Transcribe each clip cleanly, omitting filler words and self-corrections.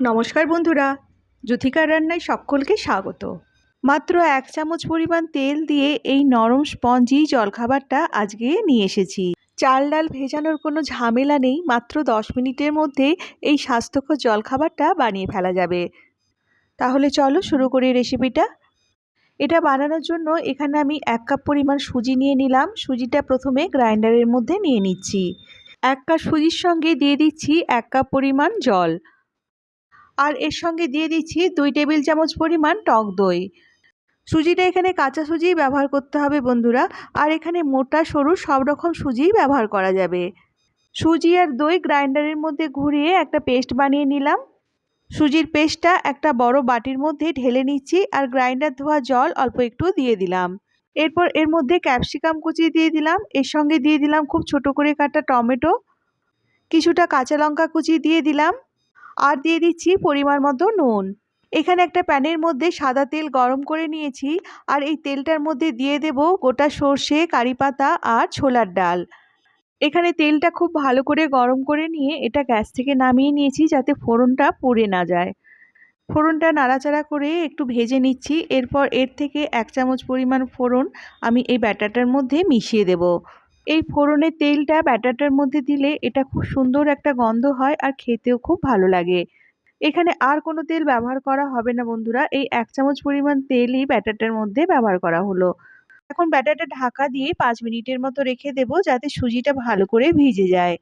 নমস্কার বন্ধুরা, জ্যোথিকার রান্নায় সকলকে স্বাগত। মাত্র 1 চামচ পরিমাণ তেল দিয়ে এই নরম স্পঞ্জি জলখাবারটা আজকে নিয়ে এসেছি। চাল ডাল ভেজানোর কোনো ঝামেলা নেই, মাত্র 10 মিনিটের মধ্যে এই স্বাস্থ্যকর জলখাবারটা বানিয়ে ফেলা যাবে। তাহলে চলো শুরু করি রেসিপিটা। এটা বানানোর জন্য এখানে আমি 1 কাপ পরিমাণ সুজি নিয়ে নিলাম। সুজিটা প্রথমে গ্রাইন্ডারের মধ্যে নিয়ে নিচ্ছি। 1 কাপ সুজির সঙ্গে দিয়ে দিচ্ছি 1 কাপ পরিমাণ জল। আর এর সঙ্গে দিয়ে দিচ্ছি 2 টেবিল চামচ পরিমাণ টক দই। সুজিটা এখানে কাঁচা সুজিই ব্যবহার করতে হবে বন্ধুরা, আর এখানে মোটা সরু সব রকম সুজিই ব্যবহার করা যাবে। সুজি আর দই গ্রাইন্ডারের মধ্যে ঘুরিয়ে একটা পেস্ট বানিয়ে নিলাম। সুজির পেস্টটা একটা বড় বাটির মধ্যে ঢেলে নিচ্ছি আর গ্রাইন্ডার ধোয়া জল অল্প একটু দিয়ে দিলাম। এরপর এর মধ্যে ক্যাপসিকাম কুচি দিয়ে দিলাম, এর সঙ্গে দিয়ে দিলাম খুব ছোট করে কাটা টমেটো, কিছুটা কাঁচা লঙ্কা কুচি দিয়ে দিলাম, আর দিয়ে দিচ্ছি পরিমাণ মতো নুন। এখানে একটা প্যানের মধ্যে সাদা তেল গরম করে নিয়েছি, আর এই তেলটার মধ্যে দিয়ে দেব গোটা সর্ষে, কারি পাতা আর ছোলার ডাল। এখানে তেলটা খুব ভালো করে গরম করে নিয়ে এটা গ্যাস থেকে নামিয়ে নিয়েছি যাতে ফোড়নটা পুড়ে না যায়। ফোড়নটা নাড়াচাড়া করে একটু ভেজে নিচ্ছি। এরপর এর থেকে 1 চামচ পরিমাণ ফোড়ন আমি এই ব্যাটারটার মধ্যে মিশিয়ে দেব। এই ফোড়নের তেলটা ব্যাটারটার মধ্যে দিলে এটা খুব সুন্দর একটা গন্ধ হয় আর খেতেও খুব ভালো লাগে। এখানে আর কোনো তেল ব্যবহার করা হবে না বন্ধুরা, এই 1 চামচ পরিমাণ তেলই ব্যাটারটার মধ্যে ব্যবহার করা হলো। এখন ব্যাটারটা ঢাকা দিয়ে 5 মিনিটের মতো রেখে দেব যাতে সুজিটা ভালো করে ভিজে যায়।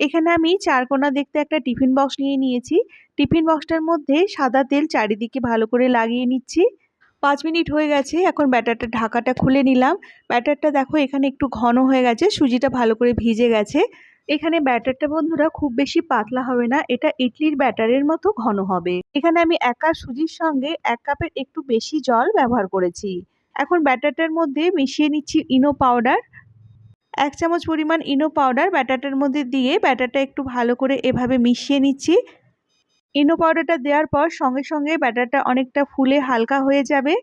এখানে আমি 4 কোণা দেখতে একটা টিফিন বক্স নিয়ে নিয়েছি। টিফিন বক্সটার মধ্যে সাদা তেল চারিদিকে ভালো করে লাগিয়ে নিচ্ছি। 5 মিনিট হয়ে গেছে, এখন ব্যাটারটা ঢাকাটা খুলে নিলাম। ব্যাটারটা দেখো এখানে একটু ঘন হয়ে গেছে, সুজিটা ভালো করে ভিজে গেছে। এখানে ব্যাটারটা বন্ধুরা খুব বেশি পাতলা হবে না, এটা ইডলির ব্যাটারের মতো ঘন হবে। এখানে আমি 1 কাপ সুজির সঙ্গে 1 কাপের একটু বেশি জল ব্যবহার করেছি। এখন ব্যাটারটার মধ্যে মিশিয়ে নিচ্ছি ইনো পাউডার। 1 চামচ পরিমাণ ইনো পাউডার ব্যাটারটার মধ্যে দিয়ে ব্যাটারটা একটু ভালো করে এভাবে মিশিয়ে নিচ্ছি। ইনো পাউডারটা দেওয়ার পর সঙ্গে সঙ্গে ব্যাটারটা অনেকটা ফুলে হালকা হয়ে যাবে।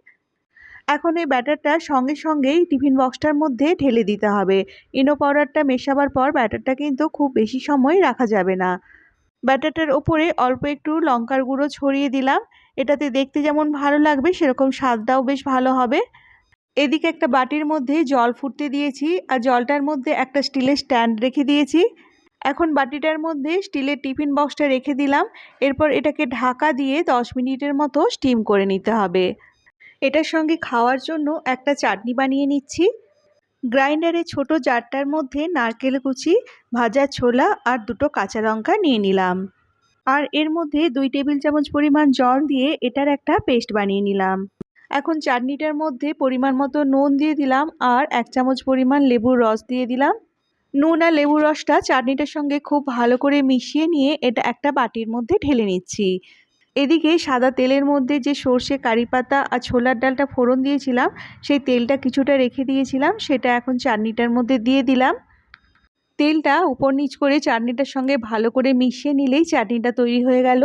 এখন এই ব্যাটারটা সঙ্গে সঙ্গেই টিফিন বক্সটার মধ্যে ঢেলে দিতে হবে। ইনো পাউডারটা মেশাবার পর ব্যাটারটা কিন্তু খুব বেশি সময় রাখা যাবে না। ব্যাটারটার ওপরে অল্প একটু লঙ্কার গুঁড়ো ছড়িয়ে দিলাম। এটাতে দেখতে যেমন ভালো লাগবে সেরকম স্বাদটাও বেশ ভালো হবে। এদিকে একটা বাটির মধ্যে জল ফুটতে দিয়েছি আর জলটার মধ্যে একটা স্টিলের স্ট্যান্ড রেখে দিয়েছি। এখন বাটিটার মধ্যে স্টিলের টিফিন বক্সটা রেখে দিলাম। এরপর এটাকে ঢাকা দিয়ে 10 মিনিটের মতো স্টিম করে নিতে হবে। এটার সঙ্গে খাওয়ার জন্য একটা চাটনি বানিয়ে নিচ্ছি। গ্রাইন্ডারে ছোট জারটার মধ্যে নারকেল কুচি, ভাজা ছোলা আর 2টো কাঁচা লঙ্কা নিয়ে নিলাম। আর এর মধ্যে 2 টেবিল চামচ পরিমাণ জল দিয়ে এটার একটা পেস্ট বানিয়ে নিলাম। এখন চাটনিটার মধ্যে পরিমাণ মতো নুন দিয়ে দিলাম আর 1 চামচ পরিমাণ লেবুর রস দিয়ে দিলাম। নুন আর লেবুর রসটা চাটনিটার সঙ্গে খুব ভালো করে মিশিয়ে নিয়ে এটা একটা বাটির মধ্যে ঢেলে নিচ্ছি। এদিকে সাদা তেলের মধ্যে যে সর্ষে, কারি পাতা আর ছোলার ডালটা ফোড়ন দিয়েছিলাম, সেই তেলটা কিছুটা রেখে দিয়েছিলাম, সেটা এখন চাটনিটার মধ্যে দিয়ে দিলাম। তেলটা উপর নিচ করে চাটনিটার সঙ্গে ভালো করে মিশিয়ে নিলেই চাটনিটা তৈরি হয়ে গেল।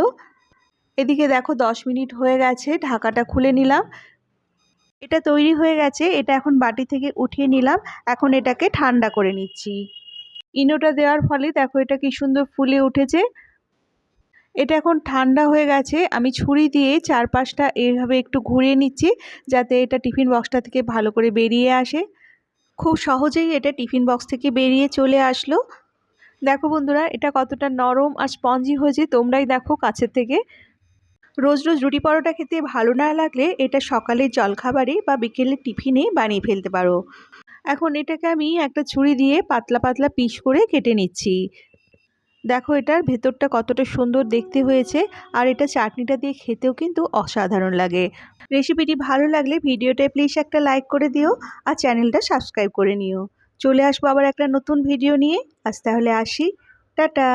এদিকে দেখো 10 মিনিট হয়ে গেছে, ঢাকাটা খুলে নিলাম। এটা তৈরি হয়ে গেছে, এটা এখন বাটি থেকে উঠিয়ে নিলাম। এখন এটাকে ঠান্ডা করে নিচ্ছি। ইনোটা দেওয়ার ফলে দেখো এটা কি সুন্দর ফুলে উঠেছে। এটা এখন ঠান্ডা হয়ে গেছে, আমি ছুরি দিয়ে চারপাশটা এইভাবে একটু ঘুরিয়ে নিচ্ছি যাতে এটা টিফিন বক্সটা থেকে ভালো করে বেরিয়ে আসে। খুব সহজেই এটা টিফিন বক্স থেকে বেরিয়ে চলে আসলো। দেখো বন্ধুরা এটা কতটা নরম আর স্পঞ্জি হয়েছে, তোমরাই দেখো কাছের থেকে। রোজ রোজ রুটি পরোটা খেতে ভালো না লাগলে এটা সকালের জলখাবারে বা বিকেলের টিফিনে বানিয়ে ফেলতে পারো। এখন এটাকে আমি একটা ছুরি দিয়ে পাতলা পাতলা পিস করে কেটে নিচ্ছি। দেখো এটার ভেতরটা কতটা সুন্দর দেখতে হয়েছে, আর এটা চাটনিটা দিয়ে খেতেও কিন্তু অসাধারণ লাগে। রেসিপিটি ভালো লাগলে ভিডিওটায় প্লিজ একটা লাইক করে দিও আর চ্যানেলটা সাবস্ক্রাইব করে নিও। চলে আসবো আবার একটা নতুন ভিডিও নিয়ে। আজ তাহলে আসি, টাটা।